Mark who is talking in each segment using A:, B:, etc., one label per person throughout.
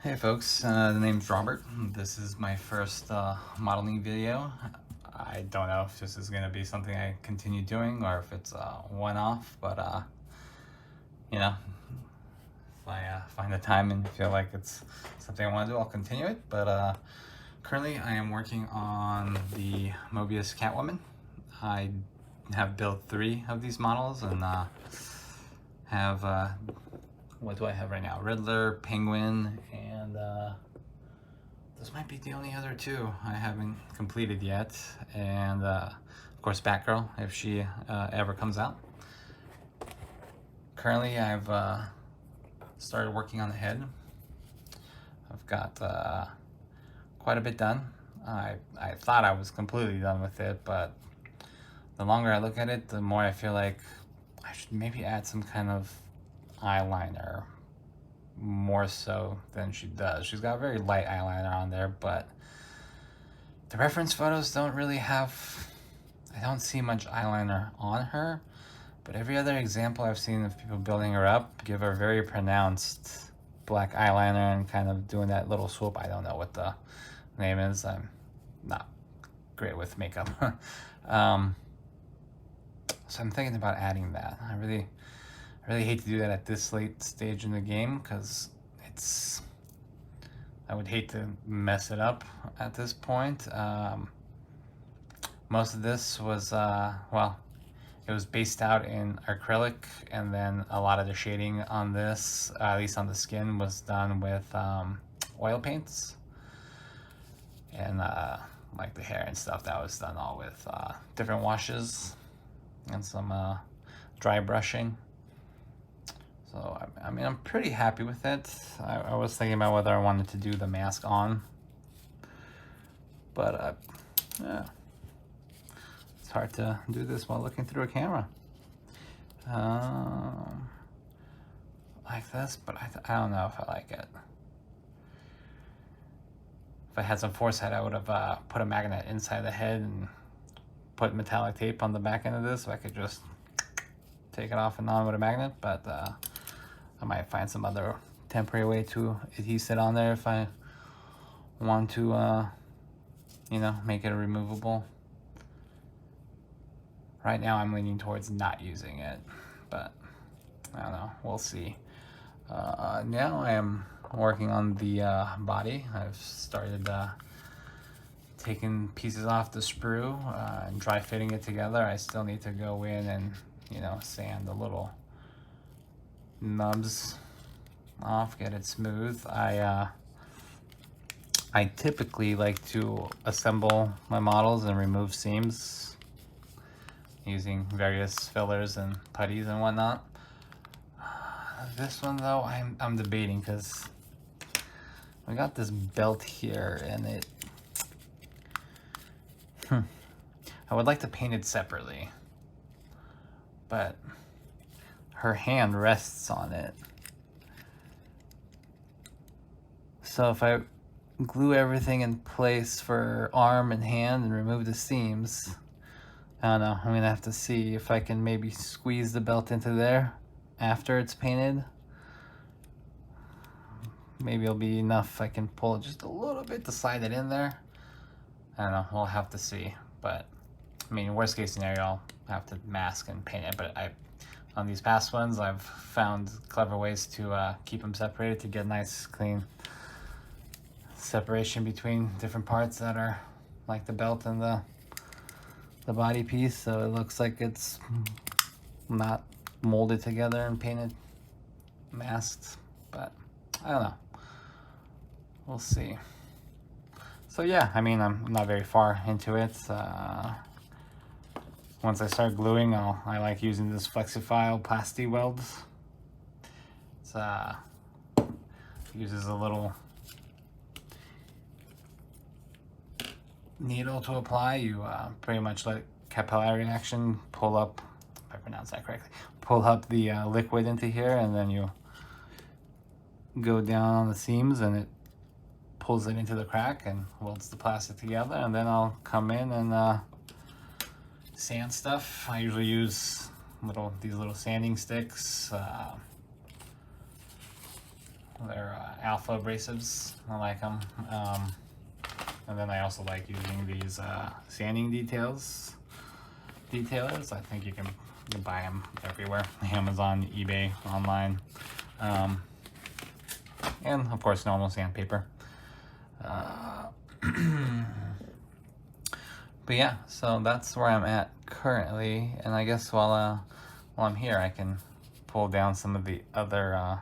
A: Hey folks, the name's Robert. This is my first modeling video. I don't know if this is going to be something I continue doing or if it's a one-off, but you know, if I find the time and feel like it's something I want to do, I'll continue it. But currently I am working on the Moebius Catwoman. I have built 3 of these models and have what do I have right now? Riddler, Penguin, and this might be the only other 2 I haven't completed yet. And of course Batgirl, if she ever comes out. Currently I've started working on the head. I've got quite a bit done. I thought I was completely done with it, but the longer I look at it, the more I feel like I should maybe add some kind of eyeliner, more so than she does. She's got very light eyeliner on there, but the reference photos don't really have, I don't see much eyeliner on her, but every other example I've seen of people building her up give her very pronounced black eyeliner and kind of doing that little swoop. I don't know what the name is. I'm not great with makeup. So I'm thinking about adding that. I really hate to do that at this late stage in the game because I would hate to mess it up at this point. Most of this was, well, it was based out in acrylic, and then a lot of the shading on this, at least on the skin, was done with oil paints. And like the hair and stuff, that was done all with different washes and some dry brushing. So, I mean, I'm pretty happy with it. I was thinking about whether I wanted to do the mask on. But, yeah. It's hard to do this while looking through a camera. Like this, but I don't know if I like it. If I had some foresight, I would have put a magnet inside the head and put metallic tape on the back end of this so I could just take it off and on with a magnet, but I might find some other temporary way to adhese it on there if I want to, you know, make it removable. Right now I'm leaning towards not using it, but I don't know, we'll see. Now I am working on the body. I've started taking pieces off the sprue and dry fitting it together. I still need to go in and, you know, sand the little nubs off, get it smooth. I typically like to assemble my models and remove seams using various fillers and putties and whatnot. This one though, I'm debating because we got this belt here and it I would like to paint it separately, but her hand rests on it. So if I glue everything in place for arm and hand and remove the seams, I don't know, I'm gonna have to see if I can maybe squeeze the belt into there after it's painted. Maybe it'll be enough I can pull it just a little bit to slide it in there. I don't know, we'll have to see. But I mean, worst case scenario, I'll have to mask and paint it. But on these past ones, I've found clever ways to keep them separated to get nice, clean separation between different parts that are like the belt and the body piece. So it looks like it's not molded together and painted, masked. But I don't know. We'll see. So yeah, I mean, I'm not very far into it. Once I start gluing, I like using this Flexifile Plasti welds. It uses a little needle to apply. You pretty much let capillary action pull up, if I pronounce that correctly, pull up the liquid into here, and then you go down on the seams and it pulls it into the crack and welds the plastic together. And then I'll come in and sand stuff. I usually use these little sanding sticks. They're alpha abrasives. I like them. And then I also like using these sanding detailers. I think you can buy them everywhere. Amazon, eBay, online. And of course normal sandpaper. But yeah, so that's where I'm at currently, and I guess while I'm here, I can pull down some of the other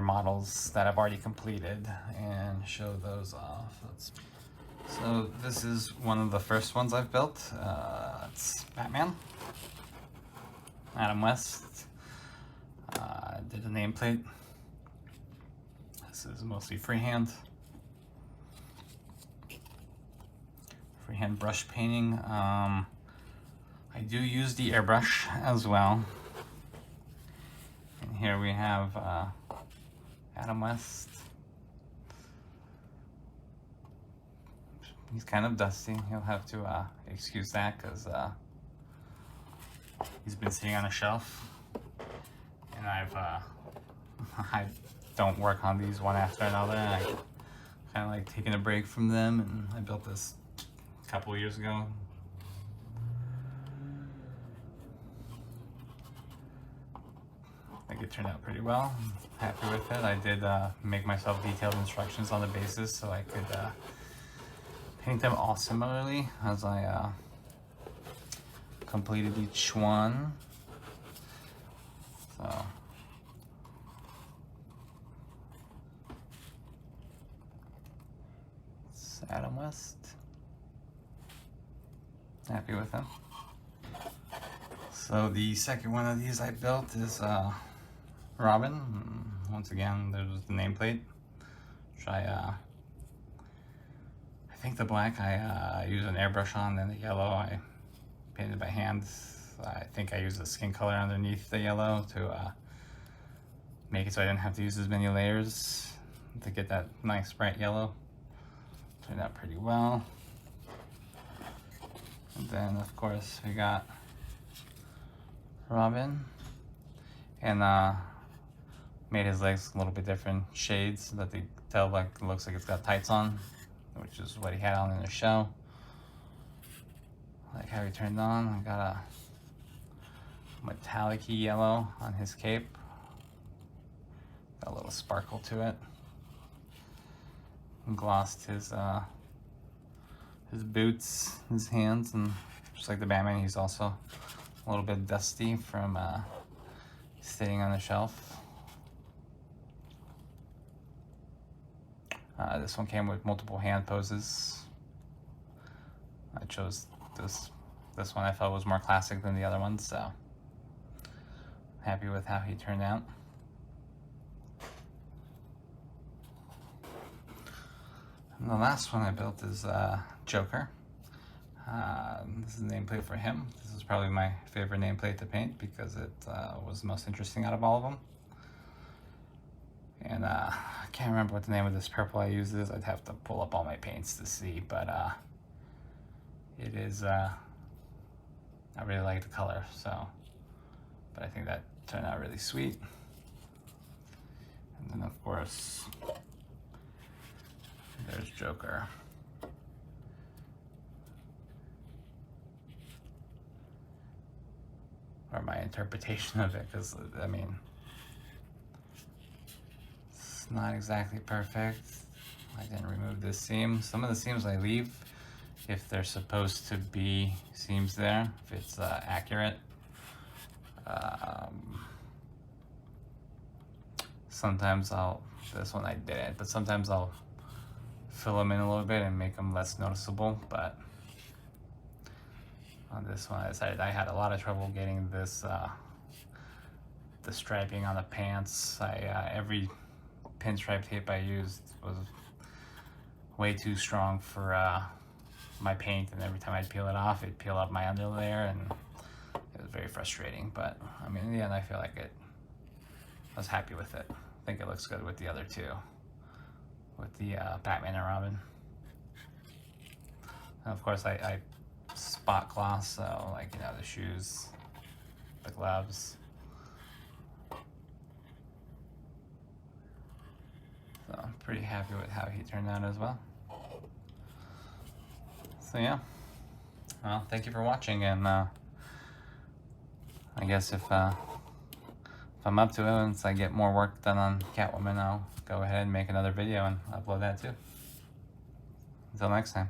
A: models that I've already completed and show those off. So this is one of the first ones I've built. It's Batman, Adam West. Did a nameplate. This is mostly freehand. Freehand brush painting. I do use the airbrush as well. And here we have Adam West. He's kind of dusty. You'll have to excuse that because he's been sitting on a shelf. And I don't work on these one after another. I kind of like taking a break from them, and I built this a couple years ago. I think it turned out pretty well. I'm happy with it. I did make myself detailed instructions on the basis so I could paint them all similarly as I completed each one. So it's Adam West. Happy with him. So the second one of these I built is Robin. Once again, there's the nameplate. I think the black I use an airbrush on, then the yellow I painted by hand. I think I used a skin color underneath the yellow to make it so I didn't have to use as many layers to get that nice bright yellow. Turned out pretty well. And then of course we got Robin, and made his legs a little bit different shades so that they tell like it looks like it's got tights on, which is what he had on in the show. Like how he turned on. I got a metallic yellow on his cape. Got a little sparkle to it. And glossed his boots, his hands, and just like the Batman, he's also a little bit dusty from sitting on the shelf. This one came with multiple hand poses. I chose this one. I felt was more classic than the other ones, so happy with how he turned out. And the last one I built is Joker. This is a nameplate for him. This is probably my favorite nameplate to paint because it was the most interesting out of all of them. And I can't remember what the name of this purple I used is. I'd have to pull up all my paints to see, but it is, I really like the color, so, but I think that turned out really sweet. And then of course, there's Joker. Or my interpretation of it, because I mean, it's not exactly perfect. I didn't remove this seam. Some of the seams I leave if they're supposed to be seams there, if it's accurate. Sometimes this one I didn't, but sometimes I'll fill them in a little bit and make them less noticeable, but on this one I decided I had a lot of trouble getting this, the striping on the pants. Every pinstripe tape I used was way too strong for my paint, and every time I'd peel it off, it'd peel up my underlayer, and it was very frustrating. But I mean, in the end, I feel like I was happy with it. I think it looks good with the other two, with the Batman and Robin. And of course, I spot gloss, so like, you know, the shoes, the gloves. So I'm pretty happy with how he turned out as well. So yeah, well, thank you for watching, and I guess if I'm up to it, once I get more work done on Catwoman, I'll go ahead and make another video and upload that too. Until next time.